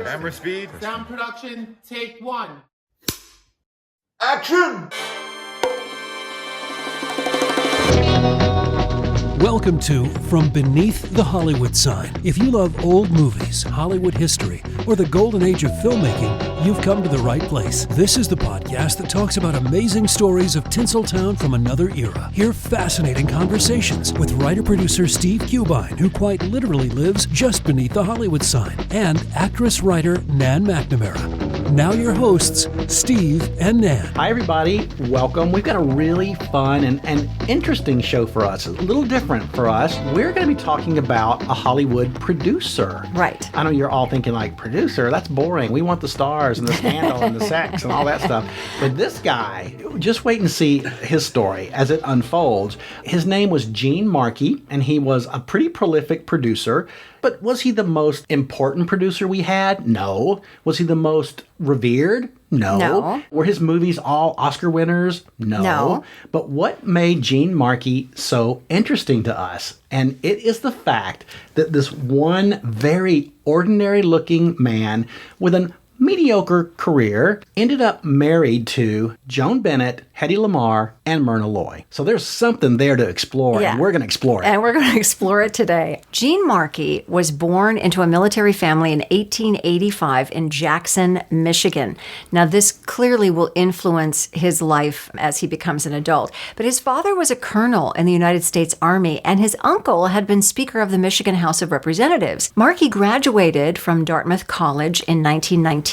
Camera speed. Sound production, take one. Action! Welcome to From Beneath the Hollywood Sign. If you love old movies, Hollywood history, or the golden age of filmmaking, you've come to the right place. This is the podcast that talks about amazing stories of Tinseltown from another era. Hear fascinating conversations with writer-producer Steve Cubine, who quite literally lives just beneath the Hollywood sign, and actress-writer Nan McNamara. Now your hosts, Steve and Nan. Hi, everybody. Welcome. We've got a really fun and interesting show for us. A little different for us. We're going to be talking about a Hollywood producer. Right. I know you're all thinking like, producer, that's boring. We want the stars and the scandal and the sex and all that stuff. But this guy, just wait and see his story as it unfolds. His name was JOAN Markey, and he was a pretty prolific producer. But was he the most important producer we had? No. Was he the most revered? No. Were his movies all Oscar winners? No. But what made JOAN Markey so interesting to us? And it is the fact that this one very ordinary looking man with an mediocre career ended up married to JOAN Bennett, Hedy Lamarr, and Myrna Loy. So there's something there to explore, and we're going to explore it. And we're going to explore it today. JOAN Markey was born into a military family in 1885 in Jackson, Michigan. Now, this clearly will influence his life as he becomes an adult. But his father was a colonel in the United States Army, and his uncle had been Speaker of the Michigan House of Representatives. Markey graduated from Dartmouth College in 1919.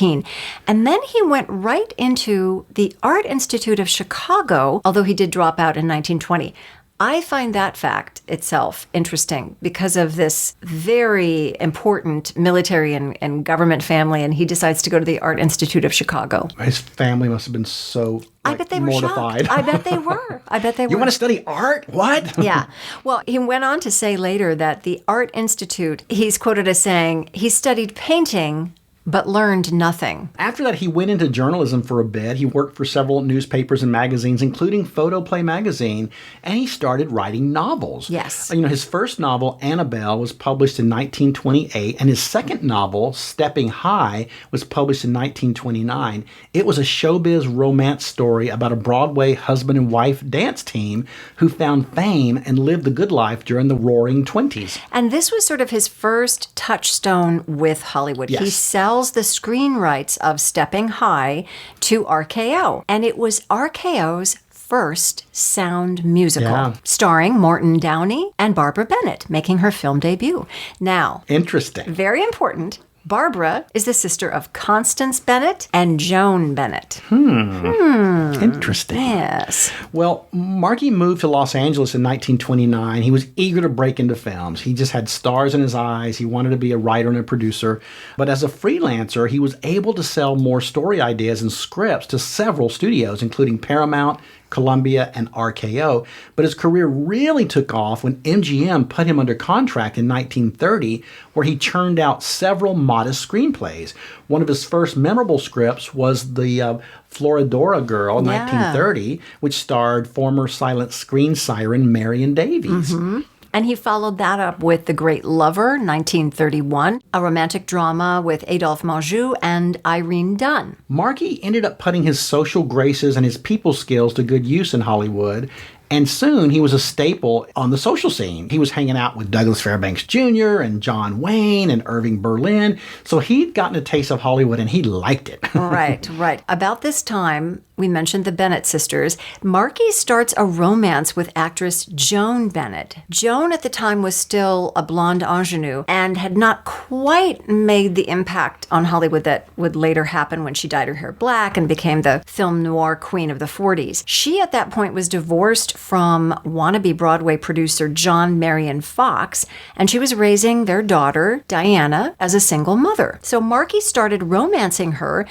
And then he went right into the Art Institute of Chicago, although he did drop out in 1920. I find that fact itself interesting because of this very important military and government family, and he decides to go to the Art Institute of Chicago. His family must have been so I bet they were mortified. shocked. I bet they were. You want to study art? What? Yeah. Well, he went on to say later that the Art Institute, he's quoted as saying, he studied painting but learned nothing. After that, he went into journalism for a bit. He worked for several newspapers and magazines, including Photoplay magazine, and he started writing novels. Yes. His first novel, Annabelle, was published in 1928, and his second novel, Stepping High, was published in 1929. It was a showbiz romance story about a Broadway husband and wife dance team who found fame and lived the good life during the Roaring '20s. And this was sort of his first touchstone with Hollywood. Yes. He sells the screen rights of Stepping High to RKO. And it was RKO's first sound musical, starring Morton Downey and Barbara Bennett, making her film debut. Now, interesting. Very important. Barbara is the sister of Constance Bennett and JOAN Bennett. Interesting. Yes. Well, Markey moved to Los Angeles in 1929. He was eager to break into films. He just had stars in his eyes. He wanted to be a writer and a producer. But as a freelancer, he was able to sell more story ideas and scripts to several studios, including Paramount, Columbia, and RKO. But his career really took off when MGM put him under contract in 1930, where he churned out several modest screenplays. One of his first memorable scripts was the Florodora Girl, 1930, which starred former silent screen siren Marion Davies. Mm-hmm. And he followed that up with The Great Lover, 1931, a romantic drama with Adolphe Menjou and Irene Dunne. Markey ended up putting his social graces and his people skills to good use in Hollywood, and soon he was a staple on the social scene. He was hanging out with Douglas Fairbanks Jr. and John Wayne and Irving Berlin, so he'd gotten a taste of Hollywood and he liked it. Right. About this time, we mentioned the Bennett sisters. Markey starts a romance with actress JOAN Bennett. JOAN at the time was still a blonde ingenue and had not quite made the impact on Hollywood that would later happen when she dyed her hair black and became the film noir queen of the 40s. She at that point was divorced from wannabe Broadway producer John Marion Fox, and she was raising their daughter, Diana, as a single mother. So Markey started romancing her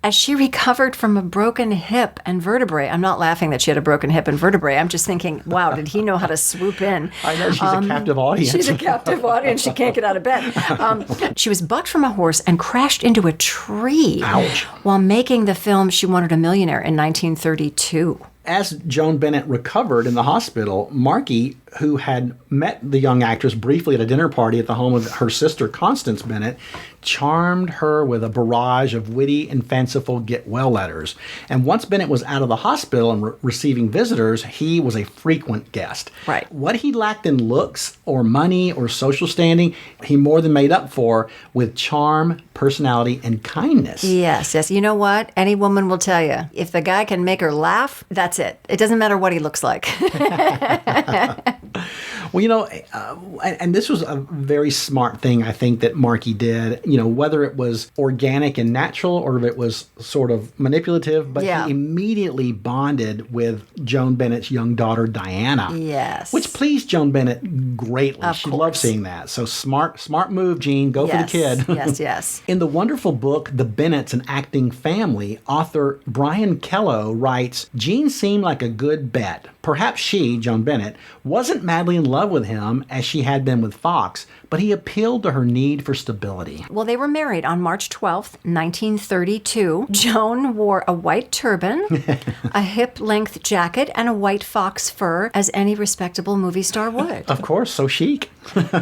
as she recovered from a broken hip and vertebrae. I'm not laughing that she had a broken hip and vertebrae. I'm just thinking, wow, did he know how to swoop in? I know, she's a captive audience. She's a captive audience. She can't get out of bed. She was bucked from a horse and crashed into a tree. Ouch. While making the film She Wanted a Millionaire in 1932. As JOAN Bennett recovered in the hospital, Markey who had met the young actress briefly at a dinner party at the home of her sister, Constance Bennett, charmed her with a barrage of witty and fanciful get-well letters. And once Bennett was out of the hospital and receiving visitors, he was a frequent guest. Right. What he lacked in looks or money or social standing, he more than made up for with charm, personality, and kindness. Yes, yes. You know what? Any woman will tell you, if the guy can make her laugh, that's it. It doesn't matter what he looks like. Well, and this was a very smart thing, I think, that Markey did, whether it was organic and natural or if it was sort of manipulative, but Yeah. he immediately bonded with Joan Bennett's young daughter, Diana. Yes. Which pleased Joan Bennett greatly. Of She course. loved seeing that. So smart move, Jean. Go for the kid. Yes, yes. In the wonderful book, The Bennetts, An Acting Family, author Brian Kellow writes, Jean seemed like a good bet. Perhaps she, Joan Bennett, wasn't madly in love with him as she had been with Fox, but he appealed to her need for stability. Well, they were married on March 12th, 1932. Joan wore a white turban, a hip-length jacket, and a white fox fur, as any respectable movie star would. Of course, so chic.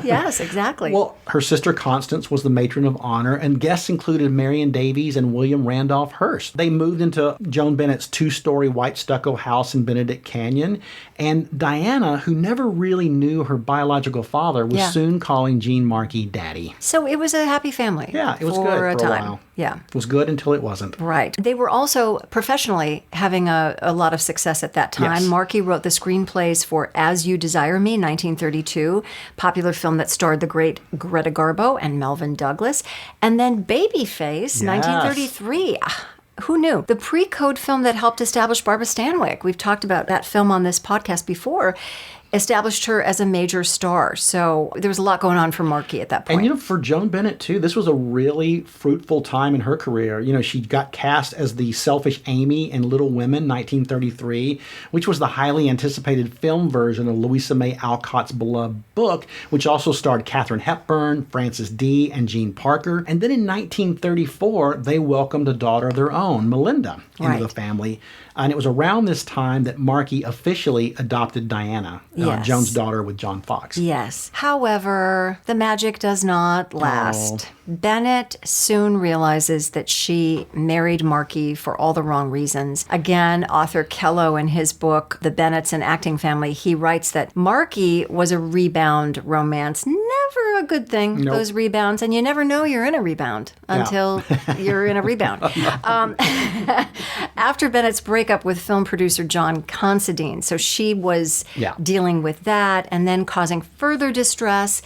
Yes, exactly. Well, her sister Constance was the matron of honor, and guests included Marion Davies and William Randolph Hearst. They moved into Joan Bennett's two-story white stucco house in Benedict Canyon, and Diana, who never really knew her biological father, was Yeah. soon calling Jean Markey Daddy. So it was a happy family. Yeah, it was for good for a a time. while. Yeah. It was good until it wasn't. Right. They were also professionally having a lot of success at that time. Yes. Markey wrote the screenplays for As You Desire Me, 1932, popular film that starred the great Greta Garbo and Melvin Douglas. And then Babyface, 1933. Who knew? The pre-code film that helped establish Barbara Stanwyck. We've talked about that film on this podcast before. Established her as a major star. So there was a lot going on for Markey at that point. And, for Joan Bennett, too, this was a really fruitful time in her career. She got cast as the selfish Amy in Little Women, 1933, which was the highly anticipated film version of Louisa May Alcott's beloved book, which also starred Katharine Hepburn, Frances D., and Jean Parker. And then in 1934, they welcomed a daughter of their own, Melinda, into the family. And it was around this time that Markey officially adopted Diana, Yes. Joan's daughter with John Fox. Yes. However, the magic does not last. Bennett soon realizes that she married Markey for all the wrong reasons. Again, author Kellow, in his book, The Bennetts, An Acting Family, he writes that Markey was a rebound romance. Never a good thing, Nope. those rebounds. And you never know you're in a rebound until you're in a rebound. After Bennett's breakup with film producer John Considine, so she was dealing with that and then causing further distress.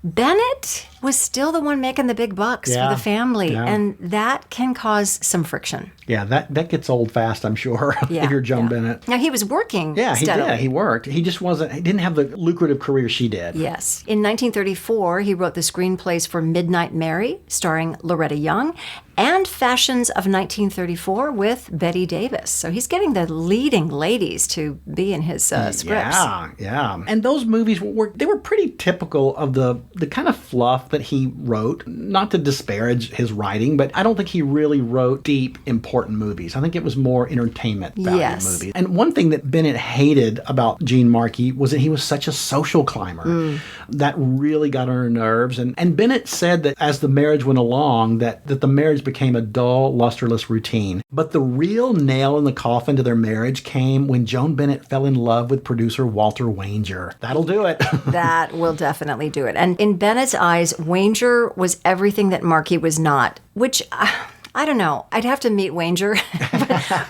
Bennett was still the one making the big bucks for the family, and that can cause some friction. Yeah, that gets old fast, I'm sure, if you're Joan Bennett. Now, he was working Yeah, he steadily. did. He worked. He just he didn't have the lucrative career she did. Yes. In 1934, he wrote the screenplays for Midnight Mary, starring Loretta Young, and Fashions of 1934 with Betty Davis. So he's getting the leading ladies to be in his scripts. Yeah. And those movies were pretty typical of the kind of fluff that he wrote. Not to disparage his writing, but I don't think he really wrote deep, important movies. I think it was more entertainment value movies. And one thing that Bennett hated about Jean Markey was that he was such a social climber. That really got on her nerves. And Bennett said that as the marriage went along, that the marriage became a dull, lusterless routine. But the real nail in the coffin to their marriage came when Joan Bennett fell in love with producer Walter Wanger. That'll do it. That will definitely do it. And in Bennett's eyes, Wanger was everything that Markey was not, which... I don't know. I'd have to meet Wanger.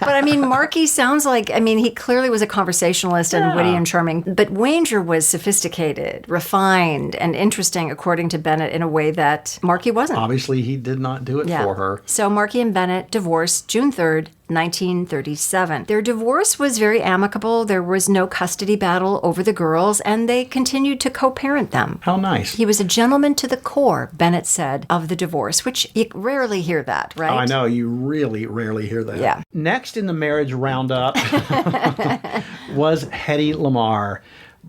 but I mean, Markey sounds like, he clearly was a conversationalist and witty and charming. But Wanger was sophisticated, refined, and interesting, according to Bennett, in a way that Markey wasn't. Obviously, he did not do it for her. So Markey and Bennett divorced June 3rd, 1937. Their divorce was very amicable. There was no custody battle over the girls, and they continued to co-parent them. How nice. He was a gentleman to the core, Bennett said, of the divorce, which you rarely hear that, right? Oh, I know. You really rarely hear that. Yeah. Next in the marriage roundup was Hedy Lamarr.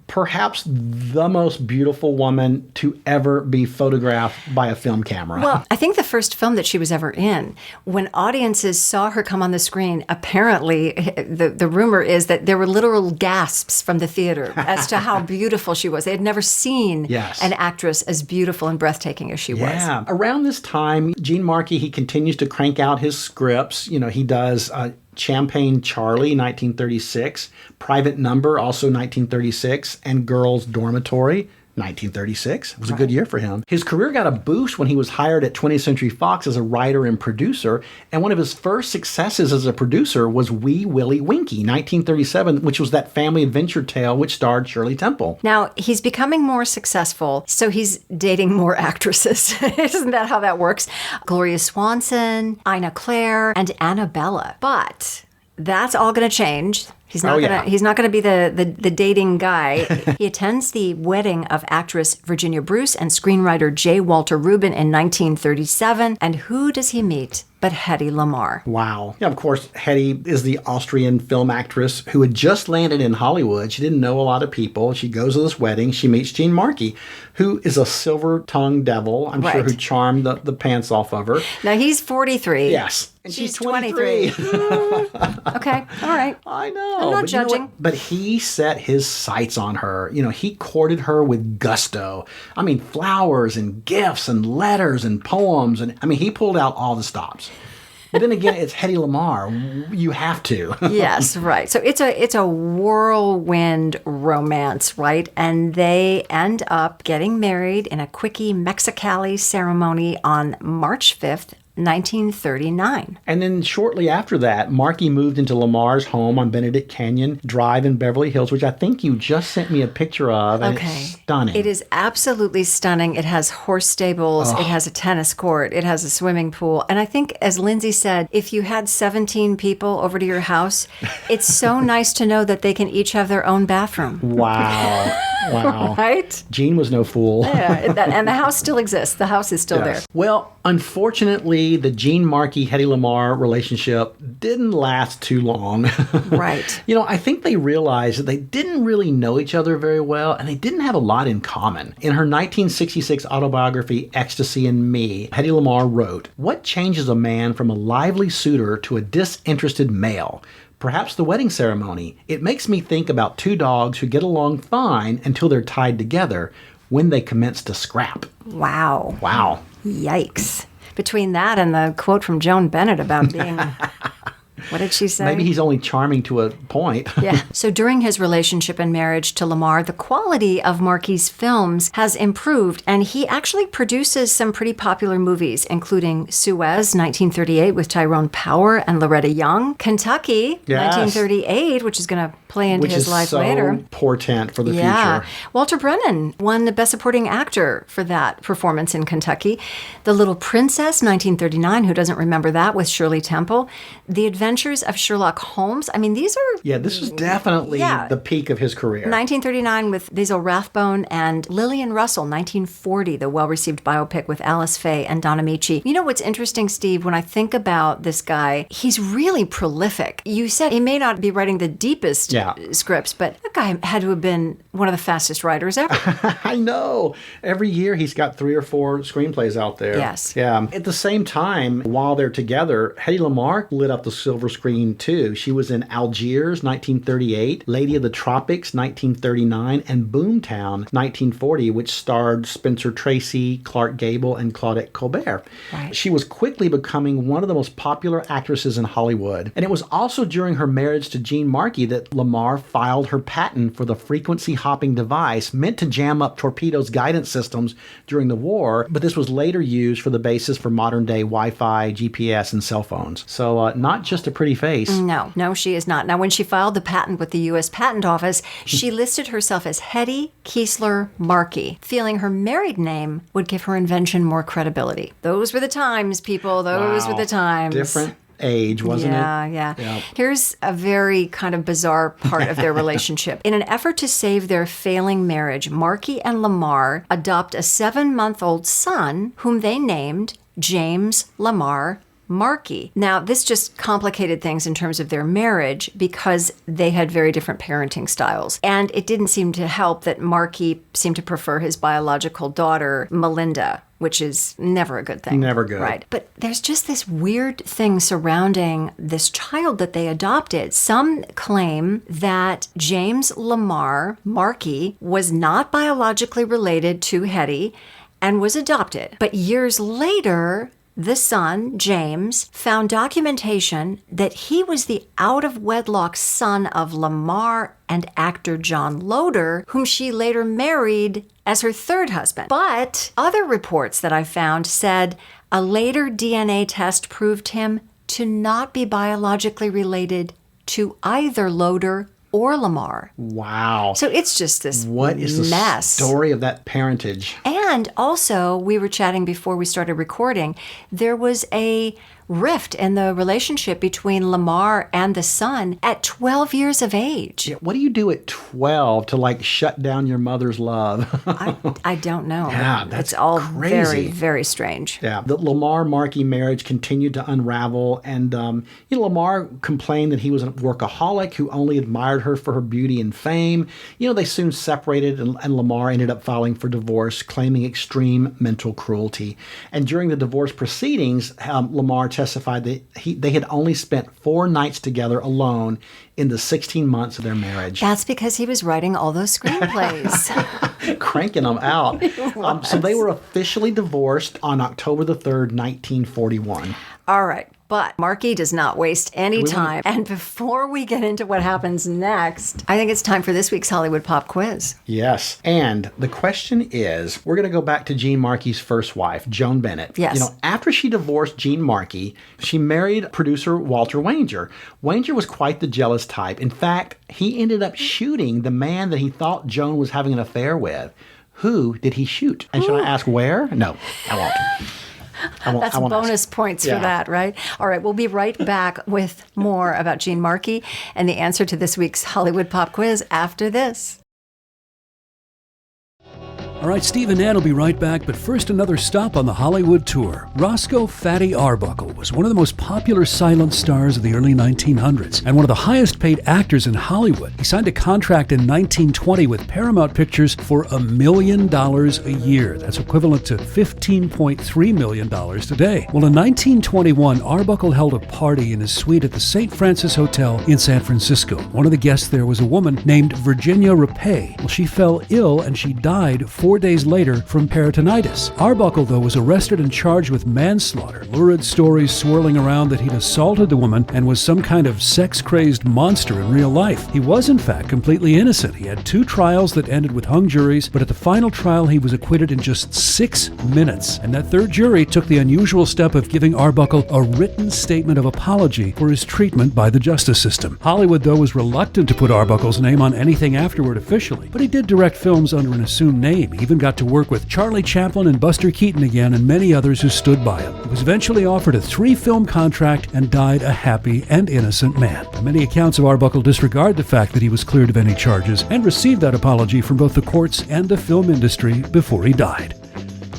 perhaps the most beautiful woman to ever be photographed by a film camera. Well, I think the first film that she was ever in, when audiences saw her come on the screen, apparently the rumor is that there were literal gasps from the theater as to how beautiful she was. They had never seen an actress as beautiful and breathtaking as she was. Yeah. Around this time, Gene Markey, he continues to crank out his scripts. You know, he does Champagne Charlie, 1936, Private Number, also 1936, and Girls Dormitory, 1936. It was a good year for him. His career got a boost when he was hired at 20th Century Fox as a writer and producer, and one of his first successes as a producer was Wee Willie Winkie, 1937, which was that family adventure tale which starred Shirley Temple. Now, he's becoming more successful, so he's dating more actresses. Isn't that how that works? Gloria Swanson, Ina Claire, and Annabella. But that's all going to change. He's not going to be the dating guy. He attends the wedding of actress Virginia Bruce and screenwriter J. Walter Rubin in 1937. And who does he meet but Hedy Lamarr? Wow. Yeah, of course, Hedy is the Austrian film actress who had just landed in Hollywood. She didn't know a lot of people. She goes to this wedding. She meets Gene Markey, who is a silver-tongued devil, I'm sure, who charmed the pants off of her. Now, he's 43. Yes. And she's 23. Okay. All right. I know. I'm not judging. But he set his sights on her. You know, he courted her with gusto. I mean, flowers and gifts and letters and poems. And I mean, he pulled out all the stops. But then again, it's Hedy Lamarr. You have to. Yes, right. So it's a whirlwind romance, right? And they end up getting married in a quickie Mexicali ceremony on March 5th, 1939. And then shortly after that, Markey moved into Lamarr's home on Benedict Canyon Drive in Beverly Hills, which I think you just sent me a picture of, and it's stunning. It is absolutely stunning. It has horse stables, it has a tennis court, it has a swimming pool. And I think, as Lindsay said, if you had 17 people over to your house, it's so nice to know that they can each have their own bathroom. Wow. Wow. Right? Gene was no fool. Yeah, and the house still exists. The house is still there. Well, unfortunately, the Gene Markey-Hedy Lamarr relationship didn't last too long. Right. You know, I think they realized that they didn't really know each other very well, and they didn't have a lot in common. In her 1966 autobiography, Ecstasy and Me, Hedy Lamarr wrote, "What changes a man from a lively suitor to a disinterested male? Perhaps the wedding ceremony. It makes me think about two dogs who get along fine until they're tied together when they commence to scrap." Wow. Wow. Yikes. Between that and the quote from JOAN Bennett about being... What did she say? Maybe he's only charming to a point. Yeah. So during his relationship and marriage to Lamarr, the quality of Markey's films has improved, and he actually produces some pretty popular movies, including Suez, 1938, with Tyrone Power and Loretta Young, Kentucky, 1938, which is going to play into his life later. Which is so portent for the future. Walter Brennan won the Best Supporting Actor for that performance in Kentucky. The Little Princess, 1939, who doesn't remember that, with Shirley Temple. The Adventures of Sherlock Holmes. I mean, these are... Yeah, this was definitely the peak of his career. 1939 with Basil Rathbone and Lillian Russell. 1940, the well-received biopic with Alice Faye and Don Amici. You know what's interesting, Steve, when I think about this guy, he's really prolific. You said he may not be writing the deepest scripts, but that guy had to have been one of the fastest writers ever. I know. Every year he's got 3 or 4 screenplays out there. Yes. Yeah. At the same time, while they're together, Hedy Lamarr lit up the silver screen too. She was in Algiers, 1938, Lady of the Tropics, 1939, and Boomtown, 1940, which starred Spencer Tracy, Clark Gable, and Claudette Colbert. Right. She was quickly becoming one of the most popular actresses in Hollywood. And it was also during her marriage to Gene Markey that Lamarr filed her patent for the frequency hopping device meant to jam up torpedoes' guidance systems during the war, but this was later used for the basis for modern-day Wi-Fi, GPS, and cell phones. So not just a pretty face. No, she is not. Now, when she filed the patent with the U.S. Patent Office, she listed herself as Hedy Keesler Markey, feeling her married name would give her invention more credibility. Those were the times, people. Those were the times. Different age, wasn't it? Yeah. Here's a very kind of bizarre part of their relationship. In an effort to save their failing marriage, Markey and Lamarr adopt a 7-month-old son whom they named James Lamarr Markey. Now, this just complicated things in terms of their marriage because they had very different parenting styles. And it didn't seem to help that Markey seemed to prefer his biological daughter, Melinda, which is never a good thing. Never good. Right. But there's just this weird thing surrounding this child that they adopted. Some claim that James Lamarr, Markey, was not biologically related to Hedy and was adopted. But years later, the son, James, found documentation that he was the out-of-wedlock son of Lamarr and actor John Loder, whom she later married as her third husband. But other reports that I found said a later DNA test proved him to not be biologically related to either Loder or Lamarr. Wow. So it's just this What is the mess. story of that parentage? And also, we were chatting before we started recording, there was a rift in the relationship between Lamarr and the son at 12 years of age. Yeah, what do you do at 12 to like shut down your mother's love? I don't know. Yeah, that's it's all crazy. very, very strange. Yeah, the Lamarr-Markey marriage continued to unravel, and Lamarr complained that he was a workaholic who only admired her for her beauty and fame. They soon separated, and Lamarr ended up filing for divorce, claiming extreme mental cruelty. And during the divorce proceedings, Lamarr testified that they had only spent 4 nights together alone in the 16 months of their marriage. That's because he was writing all those screenplays. Cranking them out. So they were officially divorced on October the 3rd, 1941. All right. But Markey does not waste any time. And before we get into what happens next, I think it's time for this week's Hollywood Pop Quiz. Yes. And the question is, we're going to go back to Jean Markey's first wife, JOAN Bennett. Yes. After she divorced Jean Markey, she married producer Walter Wanger. Wanger was quite the jealous type. In fact, he ended up shooting the man that he thought Joan was having an affair with. Who did he shoot? And should I ask where? No, I won't. That's bonus points for that, right? All right, we'll be right back with more about Jean Markey and the answer to this week's Hollywood Pop Quiz after this. All right, Steve and Ann will be right back, but first another stop on the Hollywood tour. Roscoe Fatty Arbuckle was one of the most popular silent stars of the early 1900s and one of the highest paid actors in Hollywood. He signed a contract in 1920 with Paramount Pictures for $1 million a year. That's equivalent to $15.3 million today. Well, in 1921, Arbuckle held a party in his suite at the St. Francis Hotel in San Francisco. One of the guests there was a woman named Virginia Rapay. Well, she fell ill and she died 4 days later from peritonitis. Arbuckle, though, was arrested and charged with manslaughter. Lurid stories swirling around that he'd assaulted the woman and was some kind of sex-crazed monster in real life. He was, in fact, completely innocent. He had 2 trials that ended with hung juries, but at the final trial he was acquitted in just 6 minutes. And that 3rd jury took the unusual step of giving Arbuckle a written statement of apology for his treatment by the justice system. Hollywood, though, was reluctant to put Arbuckle's name on anything afterward officially, but he did direct films under an assumed name. He even got to work with Charlie Chaplin and Buster Keaton again and many others who stood by him. He was eventually offered a 3-film contract and died a happy and innocent man. By many accounts of Arbuckle disregard the fact that he was cleared of any charges and received that apology from both the courts and the film industry before he died.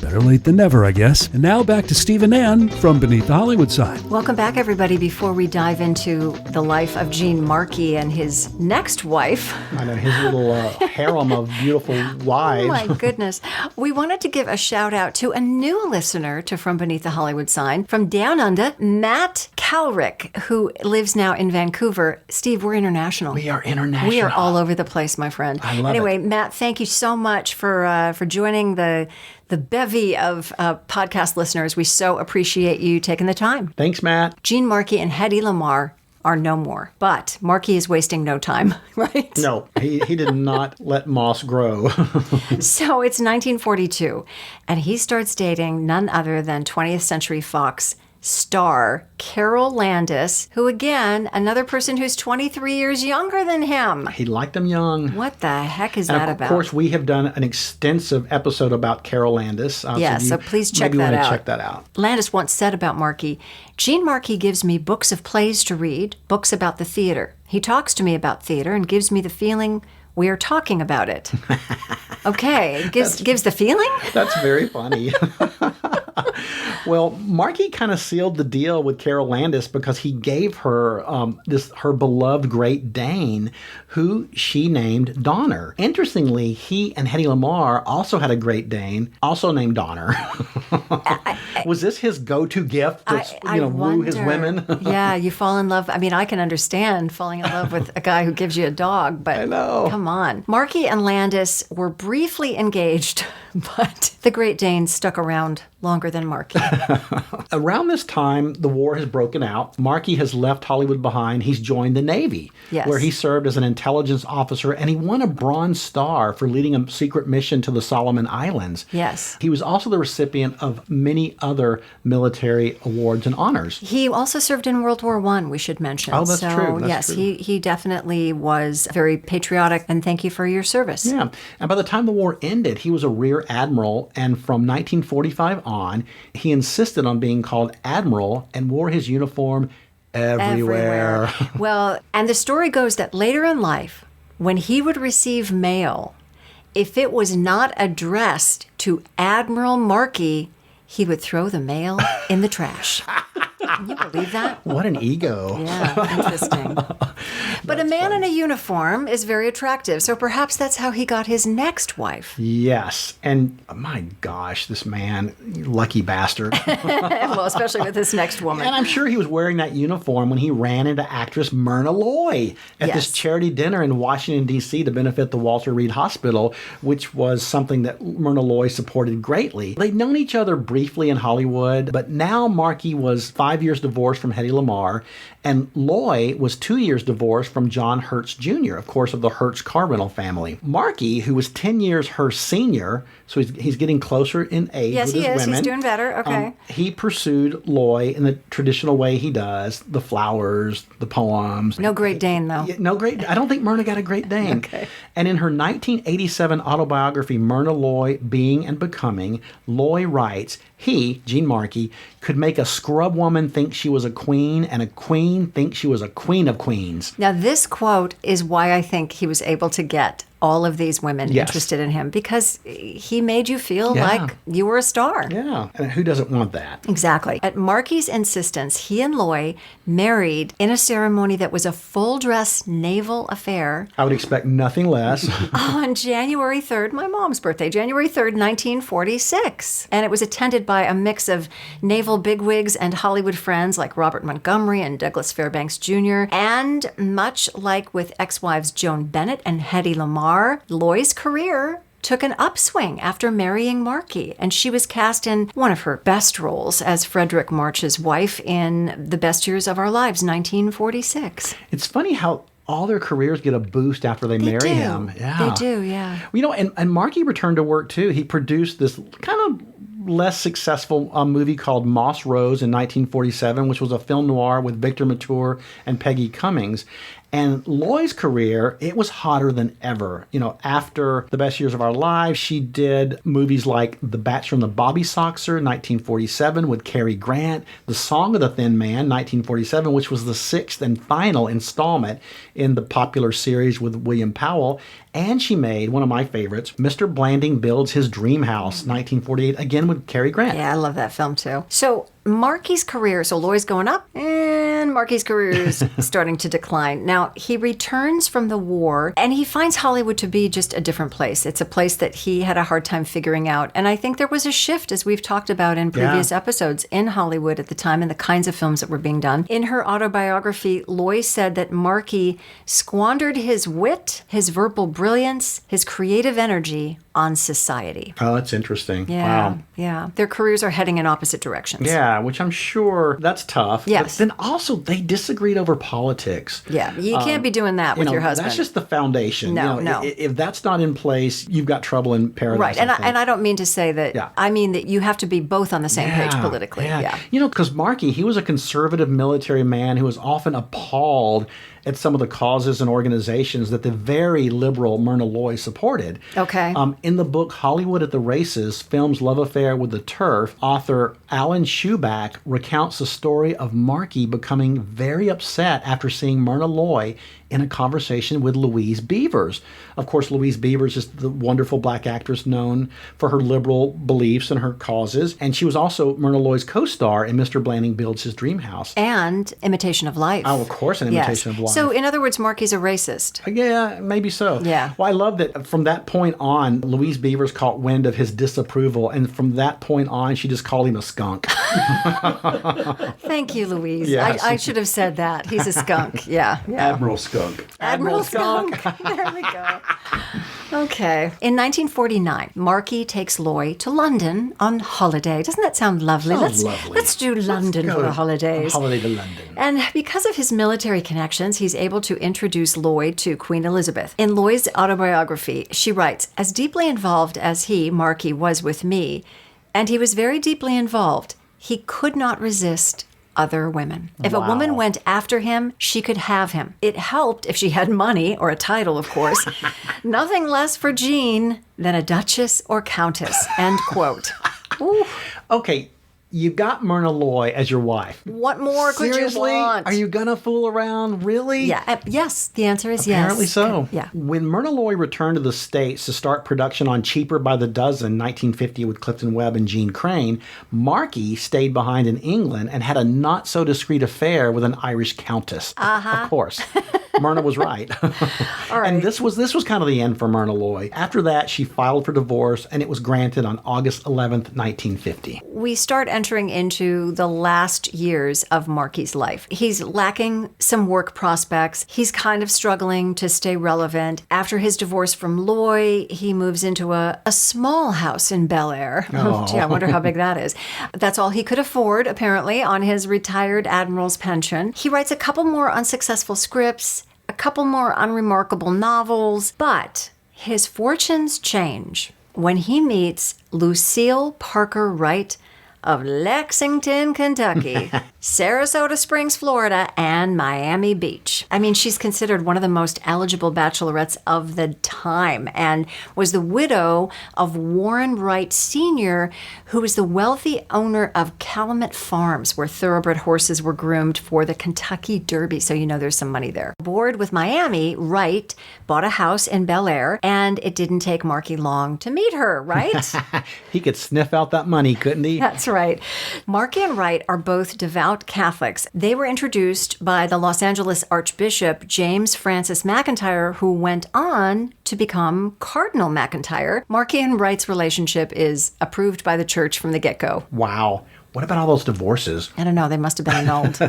Better late than never, I guess. And now back to Steve and Ann from Beneath the Hollywood Sign. Welcome back, everybody. Before we dive into the life of Jean Markey and his next wife. I know, his little harem of beautiful wives. Oh, my goodness. We wanted to give a shout out to a new listener to From Beneath the Hollywood Sign from Down Under, Matt Calrick, who lives now in Vancouver. Steve, we're international. We are international. We are all over the place, my friend. I love anyway, it. Matt, thank you so much for joining the bevy of podcast listeners. We so appreciate you taking the time. Thanks, Matt. Jean Markey and Hedy Lamarr are no more, but Markey is wasting no time, right? No, he did not let moss grow. So it's 1942, and he starts dating none other than 20th Century Fox star Carol Landis, who, again, another person who's 23 years younger than him. He liked them young. What the heck is And that of about? Of course, we have done an extensive episode about Carol Landis. So please check that out. Maybe you want to check that out. Landis once said about Markey, Jean Markey gives me books of plays to read, books about the theater. He talks to me about theater and gives me the feeling we are talking about it. Okay, gives the feeling? That's very funny. Well, Markey kind of sealed the deal with Carol Landis because he gave her her beloved Great Dane, who she named Donner. Interestingly, he and Hedy Lamarr also had a Great Dane, also named Donner. Was this his go-to gift to woo his women? Yeah, you fall in love. I mean, I can understand falling in love with a guy who gives you a dog, but I know. Come on. Markey and Landis were briefly engaged, but the Great Dane stuck around longer than Markey. Around this time, the war has broken out. Markey has left Hollywood behind. He's joined the Navy, where he served as an intelligence officer, and he won a Bronze Star for leading a secret mission to the Solomon Islands. Yes. He was also the recipient of many other military awards and honors. He also served in World War I, we should mention. Oh, that's true. Yes, he definitely was very patriotic, and thank you for your service. Yeah. And by the time the war ended, he was a rear admiral, and from 1945 on, he insisted on being called admiral and wore his uniform everywhere. Well, and the story goes that later in life, when he would receive mail, if it was not addressed to Admiral Markey, he would throw the mail in the trash. Can you believe that? What an ego. Yeah, interesting. But a man in a uniform is very attractive, so perhaps that's how he got his next wife. Yes. And my gosh, this man, lucky bastard. Well, especially with this next woman. And I'm sure he was wearing that uniform when he ran into actress Myrna Loy at this charity dinner in Washington, D.C. to benefit the Walter Reed Hospital, which was something that Myrna Loy supported greatly. They'd known each other briefly in Hollywood, but now Markey was 5 years divorced from Hedy Lamarr, and Loy was 2 years divorced from John Hertz Jr., of course, of the Hertz car rental family. Markey, who was 10 years her senior, so he's getting closer in age with his women. Yes, he is. He's doing better. Okay. He pursued Loy in the traditional way he does, the flowers, the poems. No Great Dane, though. No Great. I don't think Myrna got a Great Dane. Okay. And in her 1987 autobiography, Myrna Loy, Being and Becoming, Loy writes, he, Gene Markey, could make a scrub woman think she was a queen and a queen think she was a queen of queens. Now, this quote is why I think he was able to get all of these women interested in him, because he made you feel like you were a star. Yeah, and who doesn't want that? Exactly. At Markey's insistence, he and Loy married in a ceremony that was a full-dress naval affair. I would expect nothing less. On January 3rd, my mom's birthday, January 3rd, 1946. And it was attended by a mix of naval bigwigs and Hollywood friends like Robert Montgomery and Douglas Fairbanks Jr. And much like with ex-wives Joan Bennett and Hedy Lamarr, Loy's career took an upswing after marrying Markey, and she was cast in one of her best roles as Frederick March's wife in The Best Years of Our Lives, 1946. It's funny how all their careers get a boost after they marry him. Yeah. They do, yeah. You know, and Markey returned to work too. He produced this kind of less successful movie called Moss Rose in 1947, which was a film noir with Victor Mature and Peggy Cummings. And Loy's career, it was hotter than ever. You know, after The Best Years of Our Lives, she did movies like The Bachelor and the Bobby Soxer, 1947, with Cary Grant, The Song of the Thin Man, 1947, which was the sixth and final installment in the popular series with William Powell. And she made one of my favorites, Mr. Blanding Builds His Dream House, 1948, again with Cary Grant. Yeah, I love that film too. So Markey's career, so Loy's going up, and Markey's career is starting to decline. Now, he returns from the war, and he finds Hollywood to be just a different place. It's a place that he had a hard time figuring out. And I think there was a shift, as we've talked about in previous episodes, in Hollywood at the time and the kinds of films that were being done. In her autobiography, Loy said that Markey squandered his wit, his verbal brilliance, his creative energy on society. Oh, that's interesting. Yeah, Wow. yeah. Their careers are heading in opposite directions. Yeah, which I'm sure that's tough. Yes. But then also they disagreed over politics. Yeah, you can't be doing that with your husband. That's just the foundation. No, no. If that's not in place, you've got trouble in paradise. Right, and I don't mean to say that. Yeah. I mean that you have to be both on the same page politically. Yeah. You know, because Markey, he was a conservative military man who was often appalled at some of the causes and organizations that the very liberal Myrna Loy supported. Okay. In the book Hollywood at the Races, Film's Love Affair with the Turf, author Alan Shuback recounts the story of Markey becoming very upset after seeing Myrna Loy in a conversation with Louise Beavers. Of course, Louise Beavers is the wonderful black actress known for her liberal beliefs and her causes. And she was also Myrna Loy's co-star in Mr. Blanding Builds His Dream House. And Imitation of Life. Oh, of course, an Imitation of Life. So, in other words, Markey's a racist. Yeah, maybe so. Yeah. Well, I love that from that point on, Louise Beavers caught wind of his disapproval. And from that point on, she just called him a skunk. Thank you, Louise. Yes. I should have said that. He's a skunk. Yeah. Admiral Skunk. Admiral Skunk. There we go. Okay. In 1949, Markey takes Loy to London on holiday. Doesn't that sound lovely? Lovely. Let's do London for the holidays. Holiday to London. And because of his military connections, he's able to introduce Loy to Queen Elizabeth. In Loy's autobiography, she writes, "As deeply involved as he, Markey, was with me, and he was very deeply involved, he could not resist other women. If a woman went after him, she could have him. It helped if she had money, or a title, of course. Nothing less for Jean than a duchess or countess." End quote. Ooh. Okay, you got Myrna Loy as your wife. What more could Seriously? you want? Are you gonna fool around? Really? Yeah. Yes. The answer is Apparently yes. so. Yeah. When Myrna Loy returned to the States to start production on Cheaper by the Dozen, 1950 with Clifton Webb and Jean Crane, Markey stayed behind in England and had a not-so-discreet affair with an Irish countess. Of course. Myrna was right. All right. And this was kind of the end for Myrna Loy. After that, she filed for divorce, and it was granted on August 11th, 1950. We start entering into the last years of Markey's life. He's lacking some work prospects. He's kind of struggling to stay relevant. After his divorce from Loy, he moves into a small house in Bel Air. Oh. Gee, I wonder how big that is. That's all he could afford, apparently, on his retired admiral's pension. He writes a couple more unsuccessful scripts, a couple more unremarkable novels, but his fortunes change when he meets Lucille Parker Wright of Lexington, Kentucky, Sarasota Springs, Florida, and Miami Beach. I mean, she's considered one of the most eligible bachelorettes of the time and was the widow of Warren Wright Sr., who was the wealthy owner of Calumet Farms, where thoroughbred horses were groomed for the Kentucky Derby. So you know there's some money there. Bored with Miami, Wright bought a house in Bel Air, and it didn't take Markey long to meet her, right? He could sniff out that money, couldn't he? That's right. Markey and Wright are both devout Catholics. They were introduced by the Los Angeles Archbishop James Francis McIntyre, who went on to become Cardinal McIntyre. Markey and Wright's relationship is approved by the church from the get-go. Wow. What about all those divorces? I don't know. They must have been annulled.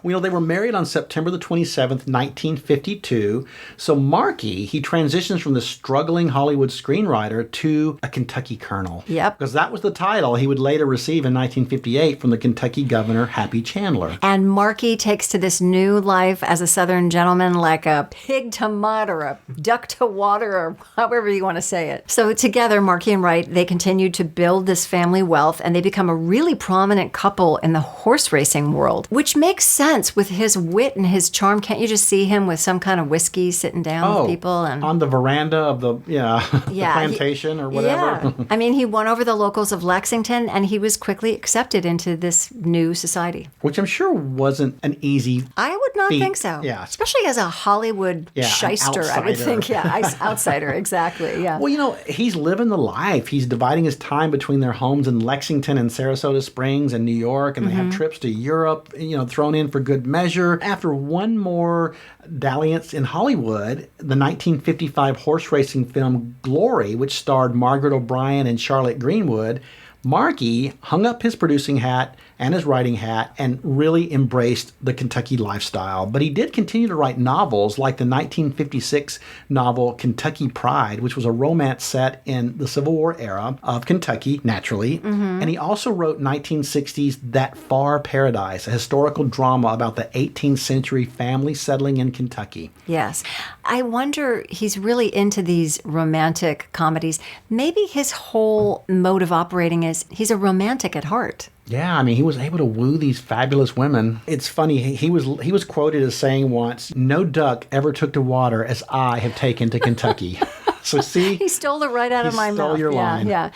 Well, they were married on September the 27th, 1952. So Markey, he transitions from the struggling Hollywood screenwriter to a Kentucky colonel. Yep. Because that was the title he would later receive in 1958 from the Kentucky governor, Happy Chandler. And Markey takes to this new life as a Southern gentleman like a pig to mud or a duck to water or however you want to say it. So together, Markey and Wright, they continue to build this family wealth, and they become a really prominent couple in the horse racing world, which makes sense with his wit and his charm. Can't you just see him with some kind of whiskey sitting down with people? And on the veranda of the, the plantation or whatever. Yeah. I mean, he won over the locals of Lexington, and he was quickly accepted into this new society. Which I'm sure wasn't an easy I would not feat. think so. Yeah. Especially as a Hollywood shyster, I would think. Yeah, outsider, exactly. Yeah. Well, he's living the life. He's dividing his time between their homes in Lexington and Sarasota Springs and New York, and they have trips to Europe, thrown in for good measure. After one more dalliance in Hollywood, the 1955 horse racing film Glory, which starred Margaret O'Brien and Charlotte Greenwood, Markey hung up his producing hat and his writing hat and really embraced the Kentucky lifestyle. But he did continue to write novels like the 1956 novel Kentucky Pride, which was a romance set in the Civil War era of Kentucky, naturally. And he also wrote 1960's That Far Paradise, a historical drama about the 18th century family settling in Kentucky. Yes. I wonder, he's really into these romantic comedies. Maybe his whole mode of operating is this, he's a romantic at heart. Yeah, I mean, he was able to woo these fabulous women. It's funny, he was quoted as saying once, "No duck ever took to water as I have taken to Kentucky." So see? He stole it right out of my mouth. Stole your line. Yeah.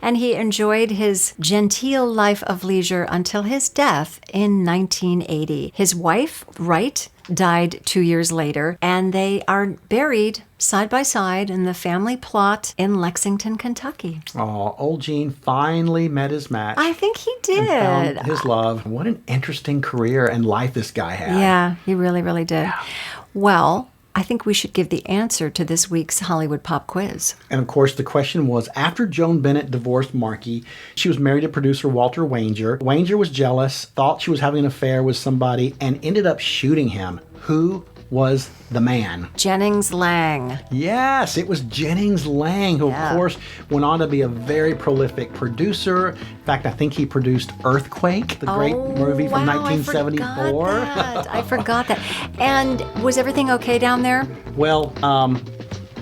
And he enjoyed his genteel life of leisure until his death in 1980. His wife, Wright, died 2 years later, and they are buried side by side in the family plot in Lexington, Kentucky. Oh, old Gene finally met his match. I think he did. And found his love. What an interesting career and life this guy had. Yeah, he really, really did. Yeah. Well, I think we should give the answer to this week's Hollywood Pop Quiz. And of course, the question was, after Joan Bennett divorced Markey, she was married to producer Walter Wanger. Wanger was jealous, thought she was having an affair with somebody, and ended up shooting him. Who was the man? Jennings Lang. Yes, it was Jennings Lang, who, of course, went on to be a very prolific producer. In fact, I think he produced Earthquake, the great movie from 1974. I forgot that. And was everything okay down there? Well,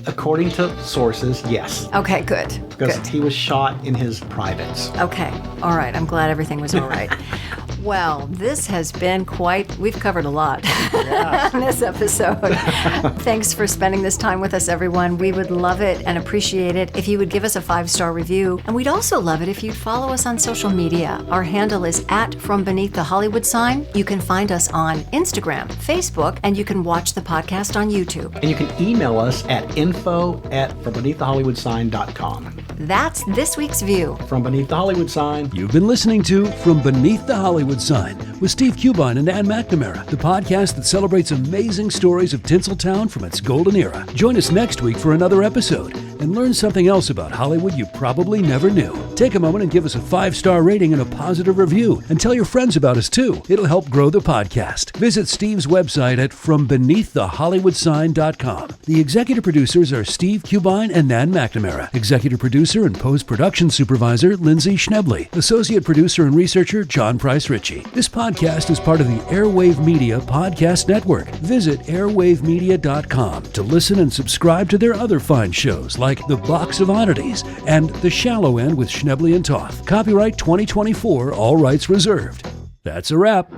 according to sources, yes. Okay, good. Because he was shot in his privates. Okay, all right. I'm glad everything was all right. Well, this has been we've covered a lot in this episode. Thanks for spending this time with us, everyone. We would love it and appreciate it if you would give us a 5-star review. And we'd also love it if you'd follow us on social media. Our handle is @FromBeneathTheHollywoodSign. You can find us on Instagram, Facebook, and you can watch the podcast on YouTube. And you can email us at info@FromBeneathTheHollywoodSign.com. That's this week's view. From Beneath the Hollywood Sign. You've been listening to From Beneath the Hollywood Sign with Steve Cubine and Ann McNamara, the podcast that celebrates amazing stories of Tinseltown from its golden era. Join us next week for another episode and learn something else about Hollywood you probably never knew. Take a moment and give us a 5-star rating and a positive review, and tell your friends about us too. It'll help grow the podcast. Visit Steve's website at FromBeneathTheHollywoodSign.com. The executive producers are Steve Cubine and Nan McNamara. Executive producer and post-production supervisor Lindsay Schnebley. Associate producer and researcher John Price Ritchie. This podcast is part of the Airwave Media Podcast Network. Visit airwavemedia.com to listen and subscribe to their other fine shows like The Box of Oddities and The Shallow End with Schnebley and Toth. Copyright 2024, all rights reserved. That's a wrap.